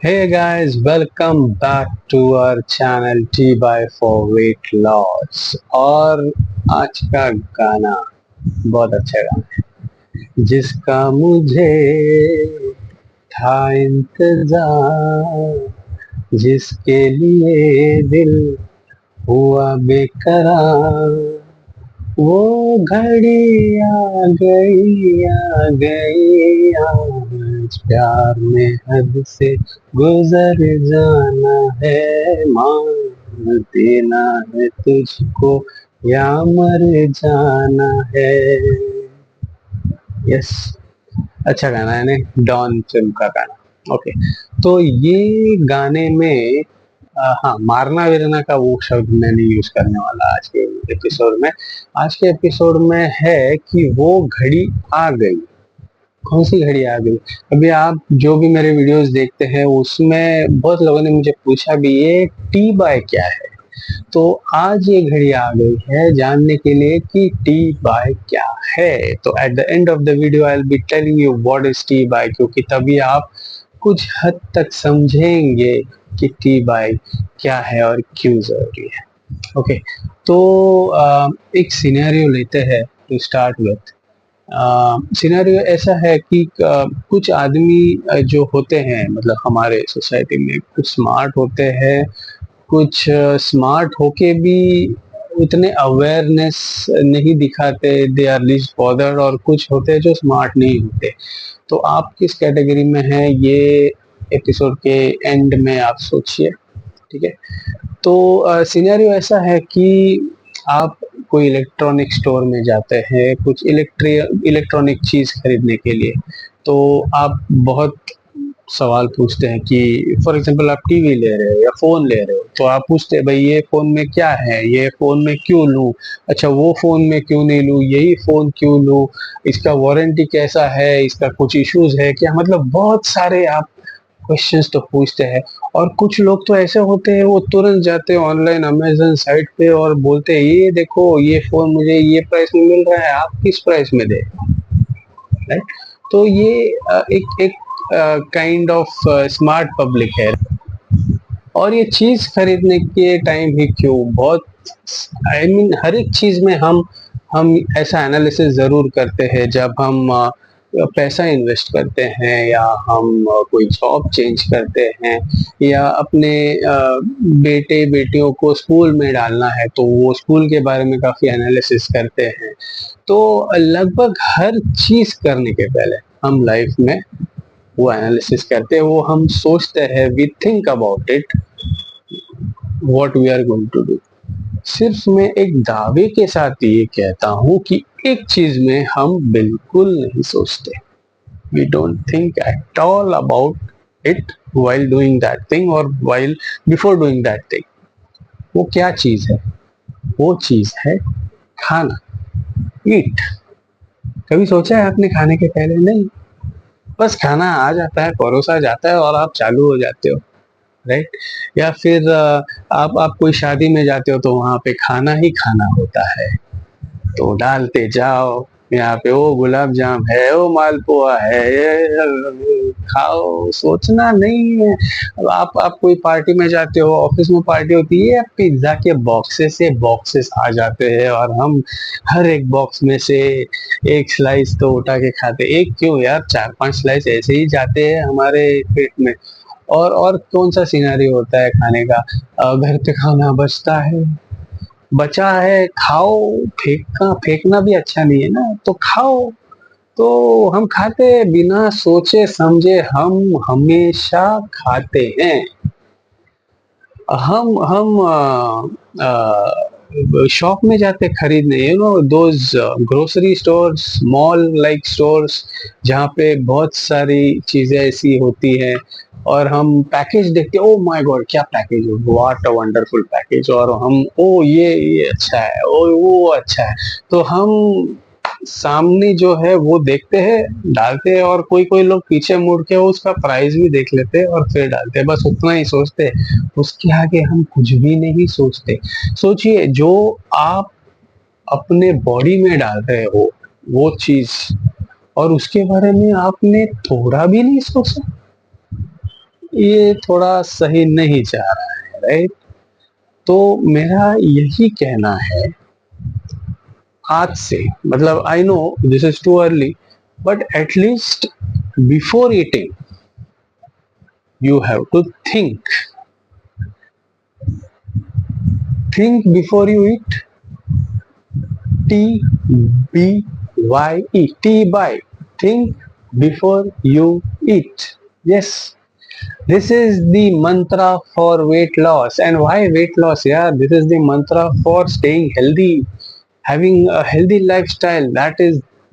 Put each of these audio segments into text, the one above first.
Hey guys, welcome back to our channel T by for Weight Loss। और आज का गाना बहुत अच्छा गाना है जिसका मुझे था इंतजार, जिसके लिए दिल हुआ बेकरार। वो घड़ी आ गई आज प्यार में हद से गुजर जाना है। मान देना है तुझको या मर जाना है। यस, अच्छा गाना है ने डॉन फिल्म का गाना। ओके, तो ये गाने में हाँ, मारना वीरना का वो शब्द मैं नहीं यूज करने वाला आज के एपिसोड में। आज के एपिसोड में है कि वो घड़ी आ गई। कौन सी घड़ी आ गई? अभी आप जो भी मेरे वीडियोस देखते हैं उसमें बहुत लोगों ने मुझे पूछा भी ये टी बाय क्या है। तो आज ये घड़ी आ गई है जानने के लिए कि टी बाय क्या है। तो at the end of the video I will be telling you what is T by, क्योंकि तभी आप कुछ हद तक समझेंगे कि टी बाय क्या है और क्यों जरूरी है। ओके, तो एक सिनेरियो लेते हैं टू स्टार्ट विथ। सिनेरियो ऐसा है कि कुछ आदमी जो होते हैं, मतलब हमारे सोसाइटी में कुछ स्मार्ट होते हैं, कुछ स्मार्ट होके भी उतने अवेयरनेस नहीं दिखाते, दे आर लीस्ट बॉदर्ड। और कुछ होते हैं जो स्मार्ट नहीं होते। तो आप किस कैटेगरी में हैं ये एपिसोड के एंड में आप सोचिए। ठीक है, तो सिनेरियो ऐसा है कि आप कोई इलेक्ट्रॉनिक स्टोर में जाते हैं कुछ इलेक्ट्रॉनिक चीज खरीदने के लिए। तो आप बहुत सवाल पूछते हैं कि फॉर एग्जांपल आप टीवी ले रहे हो या फोन ले रहे हो, तो आप पूछते हैं भाई ये फोन में क्या है, ये फोन में क्यों लूं, अच्छा वो फोन में क्यों नहीं लूं, यही फोन क्यों लूं, इसका वारंटी कैसा है, इसका कुछ इश्यूज है क्या, मतलब बहुत सारे आप क्वेश्चंस तो पूछते हैं। और कुछ लोग तो ऐसे होते हैं वो तुरंत जाते हैं ऑनलाइन अमेजन साइट पे और बोलते हैं ये देखो ये फोन मुझे ये प्राइस में मिल रहा है, आप किस प्राइस में दे। राइट, तो ये एक एक काइंड ऑफ स्मार्ट पब्लिक है। और ये चीज खरीदने के टाइम भी क्यों बहुत आई मीन हर एक चीज में हम ऐसा एनालिसिस जरूर करते हैं जब हम पैसा इन्वेस्ट करते हैं, या हम कोई जॉब चेंज करते हैं, या अपने बेटे बेटियों को स्कूल में डालना है तो वो स्कूल के बारे में काफी एनालिसिस करते हैं। तो लगभग हर चीज करने के पहले हम लाइफ में वो एनालिसिस करते हैं, वो हम सोचते हैं, we think about it what we are going to do. सिर्फ मैं एक दावे के साथ ये कहता हूँ कि एक चीज में हम बिल्कुल नहीं सोचते। We don't think at all about it while doing that thing or while before doing that thing। वो क्या चीज है? वो चीज है खाना, ईट। कभी सोचा है आपने खाने के पहले? नहीं, बस खाना आ जाता है, परोसा जाता है और आप चालू हो जाते हो। राइट, या फिर आप कोई शादी में जाते हो तो वहां पे खाना ही खाना होता है, तो डालते जाओ। यहाँ पे वो गुलाब जाम है, वो मालपुआ है, ये खाओ, सोचना नहीं है। अब आप कोई पार्टी में जाते हो, ऑफिस में पार्टी होती है, पिज्जा के बॉक्सेस से बॉक्सेस आ जाते हैं और हम हर एक बॉक्स में से एक स्लाइस तो उठा के खाते। एक क्यों यार, 4-5 स्लाइस ऐसे ही जाते हैं हमारे पेट में। और कौन सा सिनेरियो होता है खाने का? घर पे खाना बचता है, बचा है खाओ, फेंकना भी अच्छा नहीं है ना, तो खाओ। तो हम खाते हैं बिना सोचे समझे, हम हमेशा खाते हैं। हम शॉप में जाते खरीदने, you know those grocery stores, mall like stores, जहाँ पे बहुत सारी चीजें ऐसी होती हैं। और हम पैकेज देखते, ओ माय गॉड क्या package, what a wonderful package, और हम ओ ये अच्छा है, ओ वो अच्छा है। तो हम सामने जो है वो देखते हैं, डालते हैं, और कोई कोई लोग पीछे मुड़ के उसका प्राइस भी देख लेते हैं और फिर डालते हैं, बस उतना ही सोचते हैं। उसके आगे हम कुछ भी नहीं सोचते। सोचिए, जो आप अपने बॉडी में डाल रहे हो वो चीज, और उसके बारे में आपने थोड़ा भी नहीं सोचा। ये थोड़ा सही नहीं जा रहा है, राइट? तो मेरा यही कहना है आज से, मतलब I know this is too early, but at least before eating you have to think before you eat. T by think before you eat. Yes, this is the mantra for weight loss. And why weight loss? Yeah, this is the mantra for staying healthy, having a healthy lifestyle.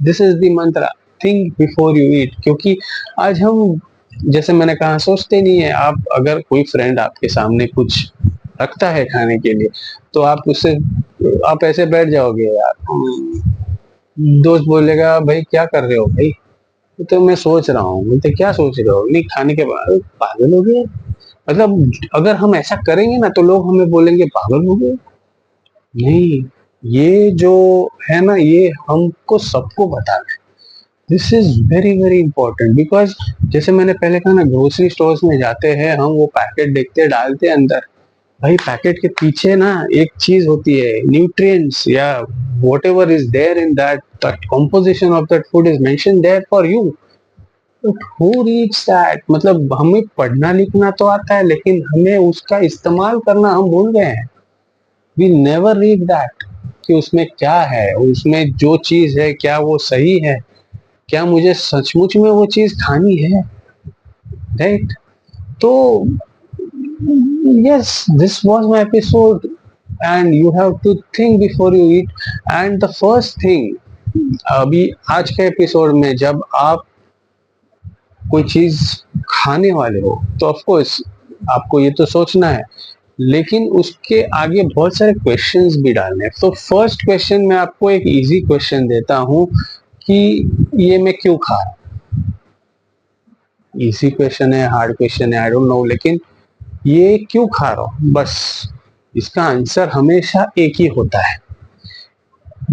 This is the mantra. Think before you eat. क्योंकि आज हम, जैसे मैंने कहा, सोचते नहीं है। आप अगर कोई फ्रेंड आपके सामने कुछ रखता है खाने के लिए, तो आप उससे, आप ऐसे बैठ जाओगे यार। दोस्त बोलेगा भाई क्या कर रहे हो भाई? तो मैं सोच रहा हूँ। बोलते क्या सोच रहे हो? नहीं, खाने के बाद। पागल हो गए? मतलब अगर हम ऐसा करेंगे ना तो लोग हमें बोलेंगे पागल हो गए। नहीं, ये जो है ना, ये हमको सबको बताना है। This is very very important, because जैसे मैंने पहले कहा ना, ग्रोसरी स्टोर्स में जाते हैं हम, वो पैकेट देखते हैं, डालते हैं अंदर। भाई पैकेट के पीछे ना एक चीज होती है, न्यूट्रिएंट्स या whatever is there in that, that composition of that food is mention there for you. But who reads that? मतलब हमें पढ़ना लिखना तो आता है, लेकिन हमें उसका इस्तेमाल करना हम भूल गए हैं। वी नेवर रीड दैट कि उसमें क्या है, उसमें जो चीज है क्या वो सही है, क्या मुझे सचमुच में वो चीज खानी है, राइट? तो yes, this was my episode, and you have to think before you eat. And the first thing, अभी आज के एपिसोड में जब आप कोई चीज खाने वाले हो, तो ऑफ कोर्स आपको ये तो सोचना है, लेकिन उसके आगे बहुत सारे क्वेश्चंस भी डालने हैं। तो फर्स्ट क्वेश्चन मैं आपको एक इजी क्वेश्चन देता हूँ कि ये मैं क्यों खा रहा हूँ। इजी क्वेश्चन है, हार्ड क्वेश्चन है, आई डोंट नो, लेकिन ये क्यों खा रहा हूँ, बस इसका आंसर हमेशा एक ही होता है।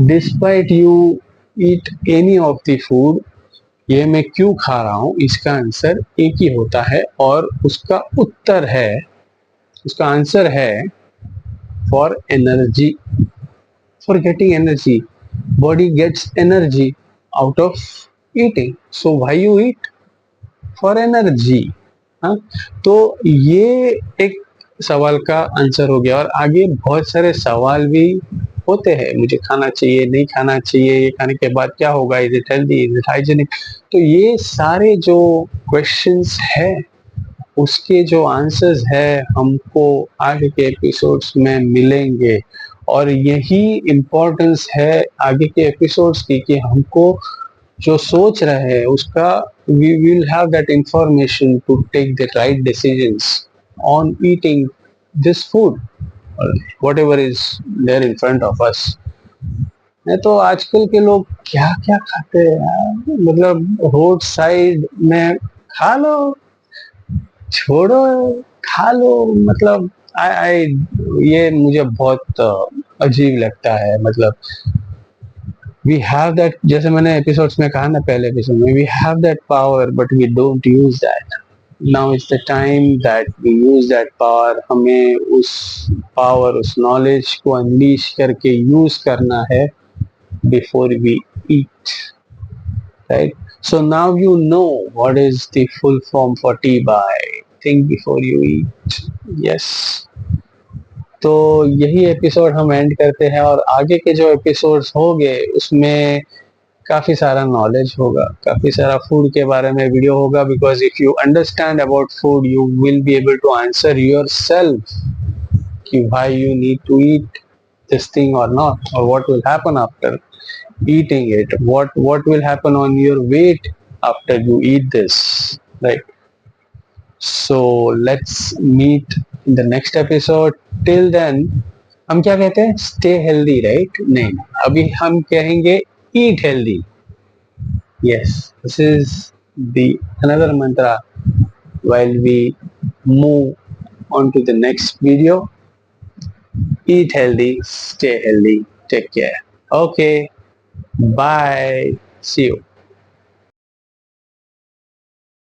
Despite you eat any of the food, ये मैं क्यों खा रहा हूँ, इसका आंसर एक ही होता है, और उसका उत्तर है, उसका आंसर है for energy, for getting energy. Body gets energy out of eating, so why you eat? For energy. हाँ, तो ये एक सवाल का आंसर हो गया। और आगे बहुत सारे सवाल भी होते हैं, मुझे खाना चाहिए, नहीं खाना चाहिए, ये खाने के बाद क्या होगा, is it healthy, is it hygienic. तो ये सारे जो क्वेश्चंस है, उसके जो आंसर्स है हमको आगे के एपिसोड्स में मिलेंगे। और यही इम्पोर्टेंस है आगे के एपिसोड्स की, कि हमको जो सोच रहे हैं उसका, we will have that information to take the right decisions on eating this food or whatever is there in front of us. नहीं तो आजकल के लोग क्या क्या खाते हैं यार, मतलब रोड साइड में खा लो, छोड़ो, खा लो, मतलब आई आई ये मुझे बहुत अजीब लगता है। मतलब वी हैव दैट, जैसे मैंने एपिसोड्स में कहा ना, पहले एपिसोड में, we have that power but we don't use that. Now is the time that we use that power. हमें उस पावर, उस नॉलेज को अनलीश करके यूज करना है before we eat, right? So now you know what is the full form for T by think before you eat. Yes, तो यही episode हम एंड करते हैं, और आगे के जो एपिसोड्स होंगे उसमें काफी सारा नॉलेज होगा, काफी सारा फूड के बारे में वीडियो होगा। Because if you understand about food, you will be able to answer yourself कि why you need to eat this thing और नॉट, और what will happen after eating it, what will happen on your weight after you eat this, right? So let's meet in the next episode. Till then, हम क्या कहते हैं? Stay healthy, right? नहीं, अभी हम कहेंगे eat healthy. Yes, this is the another mantra while we move on to the next video. Eat healthy, stay healthy, take care. Okay, bye, see you.